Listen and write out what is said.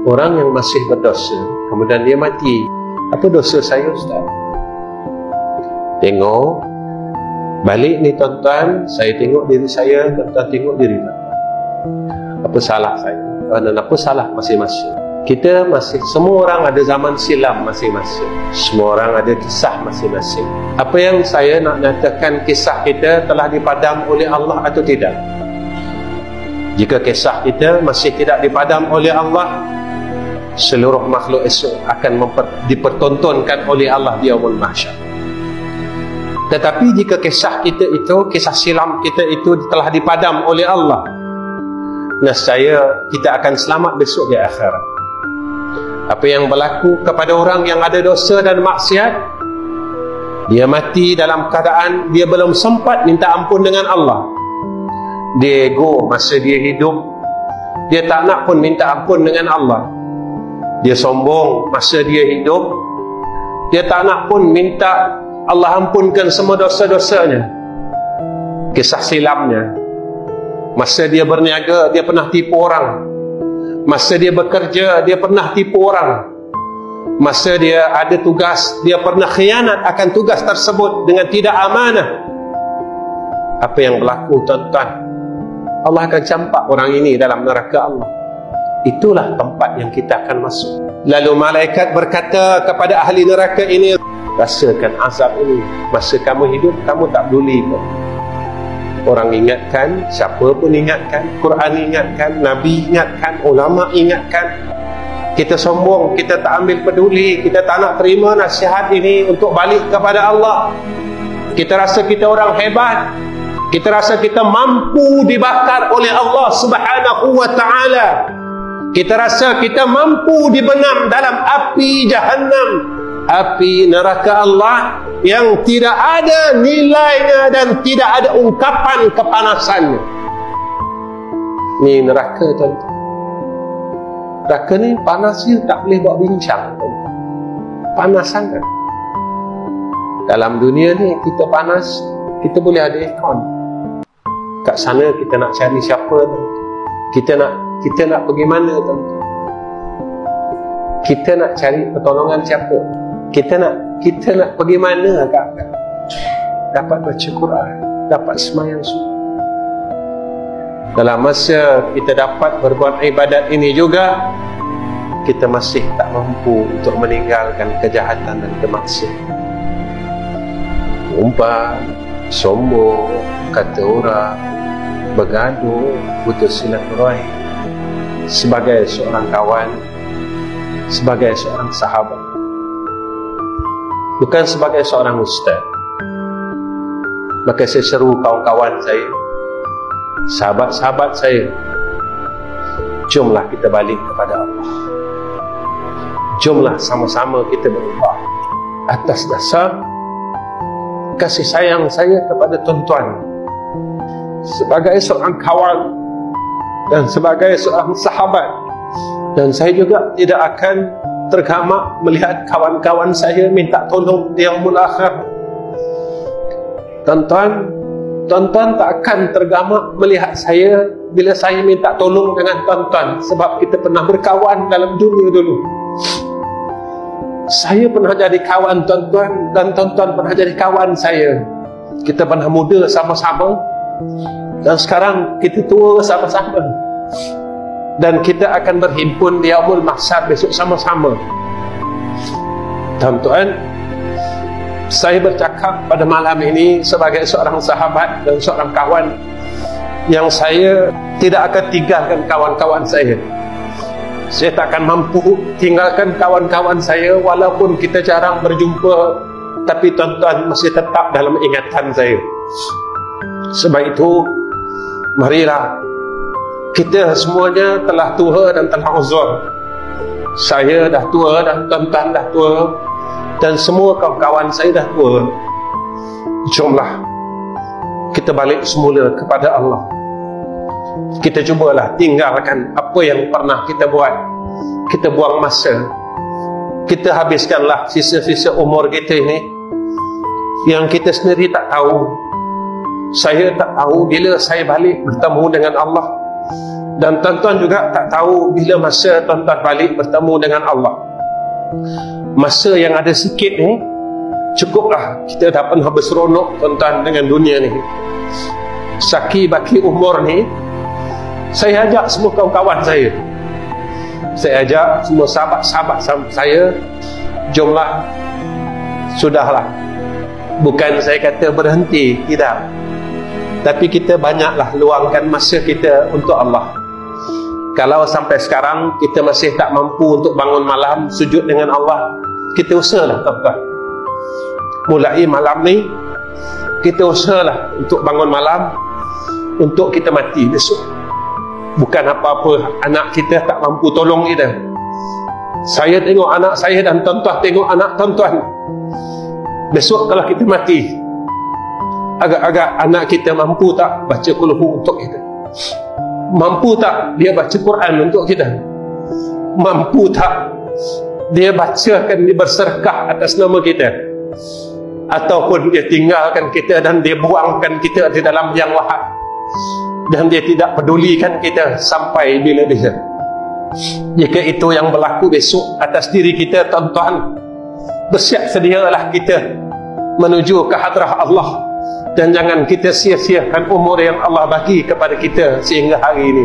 Orang yang masih berdosa, kemudian dia mati. Apa dosa saya, Ustaz? Tengok balik ni tuan-tuan, saya tengok diri saya, tuan-tuan tengok diri tuan-tuan. Apa salah saya? Dan apa salah masing-masing? Kita masih, semua orang ada zaman silam masing-masing. Semua orang ada kisah masing-masing. Apa yang saya nak nyatakan, kisah kita telah dipadam oleh Allah atau tidak? Jika kisah kita masih tidak dipadam oleh Allah, seluruh makhluk esok akan dipertontonkan oleh Allah di yaumul mahsyar. Tetapi jika kisah kita itu, kisah silam kita itu telah dipadam oleh Allah, nescaya kita akan selamat besok di akhirat. Apa yang berlaku kepada orang yang ada dosa dan maksiat, dia mati dalam keadaan dia belum sempat minta ampun dengan Allah. Dia ego masa dia hidup, dia tak nak pun minta ampun dengan Allah. Dia sombong masa dia hidup, dia tak nak pun minta Allah ampunkan semua dosa-dosanya. Kisah silamnya, masa dia berniaga, dia pernah tipu orang. Masa dia bekerja, dia pernah tipu orang. Masa dia ada tugas, dia pernah khianat akan tugas tersebut dengan tidak amanah. Apa yang berlaku, tuan-tuan? Allah akan campak orang ini dalam neraka Allah. Itulah tempat yang kita akan masuk. Lalu malaikat berkata kepada ahli neraka ini, rasakan azab ini. Masa kamu hidup, kamu tak peduli pun. Orang ingatkan, siapa pun ingatkan, Quran ingatkan, Nabi ingatkan, ulama ingatkan. Kita sombong, kita tak ambil peduli, kita tak nak terima nasihat ini untuk balik kepada Allah. Kita rasa kita orang hebat, kita rasa kita mampu dibakar oleh Allah Subhanahu wa ta'ala. Kita rasa kita mampu dibenam dalam api Jahannam, api neraka Allah yang tidak ada nilainya dan tidak ada ungkapan kepanasannya. Ni neraka, tuan-tuan. Neraka ni panasnya tak boleh buat bincang, tuan-tuan. Panas sangat. Dalam dunia ni kita panas, kita boleh ada aircon. Kat sana kita nak cari siapa, tuan-tuan. Kita nak pergi mana, tuan-tuan? Kita nak cari pertolongan siapa? Kita nak pergi mana, kakak? Dapat baca Quran, dapat semayang sunnah. Dalam masa kita dapat berbuat ibadat ini juga, kita masih tak mampu untuk meninggalkan kejahatan dan kemaksiatan. Umpat, sombong, kata orang, bergaduh, putus silaturahim. Sebagai seorang kawan, sebagai seorang sahabat, bukan sebagai seorang ustaz, maka saya seru kawan-kawan saya, sahabat-sahabat saya, jomlah kita balik kepada Allah. Jomlah sama-sama kita berubah atas dasar kasih sayang saya kepada tuan-tuan sebagai seorang kawan dan sebagai seorang sahabat. Dan saya juga tidak akan tergamak melihat kawan-kawan saya minta tolong di yaumul akhir. Tuan-tuan tak akan tergamak melihat saya bila saya minta tolong dengan tuan-tuan, sebab kita pernah berkawan dalam dunia dulu. Saya pernah jadi kawan tuan-tuan dan tuan-tuan pernah jadi kawan saya. Kita pernah muda sama-sama dan sekarang kita tua sama-sama. Dan kita akan berhimpun di yaumul mahsyar besok sama-sama. Tuan-tuan, saya bercakap pada malam ini sebagai seorang sahabat dan seorang kawan yang saya tidak akan tinggalkan kawan-kawan saya. Saya tak akan mampu tinggalkan kawan-kawan saya walaupun kita jarang berjumpa, tapi tuan-tuan masih tetap dalam ingatan saya. Sebab itu, marilah, kita semuanya telah tua dan telah uzur. Saya dah tua dan tuan-tuan dah tua, dan semua kawan-kawan saya dah tua. Jomlah kita balik semula kepada Allah. Kita cubalah tinggalkan apa yang pernah kita buat. Kita buang masa, kita habiskanlah sisa-sisa umur kita ini yang kita sendiri tak tahu. Saya tak tahu bila saya balik bertemu dengan Allah. Dan tuan-tuan juga tak tahu bila masa tuan-tuan balik bertemu dengan Allah. Masa yang ada sikit ni, cukuplah kita dah pernah berseronok tuan-tuan dengan dunia ni. Saki baki umur ni, saya ajak semua kawan-kawan saya, ajak semua sahabat-sahabat saya, jomlah, sudahlah. Bukan saya kata berhenti, tidak, tapi kita banyaklah luangkan masa kita untuk Allah. Kalau sampai sekarang kita masih tak mampu untuk bangun malam sujud dengan Allah, kita usahalah tuan-tuan. Mulai malam ni kita usahalah untuk bangun malam, untuk kita mati besok. Bukan apa-apa anak kita tak mampu tolong kita. Saya tengok anak saya dan tuan-tuan tengok anak tuan-tuan. Besok kalau kita mati, agak-agak anak kita mampu tak baca kulhu untuk kita? Mampu tak dia baca Quran untuk kita? Mampu tak dia bacakan, dia bersedekah atas nama kita? Ataupun dia tinggalkan kita dan dia buangkan kita di dalam yang lahat, dan dia tidak pedulikan kita sampai bila-bila? Jika itu yang berlaku besok atas diri kita, tuan-tuan, bersiap sedialah kita menuju ke hadrah Allah. Dan jangan kita sia-siakan umur yang Allah bagi kepada kita sehingga hari ini.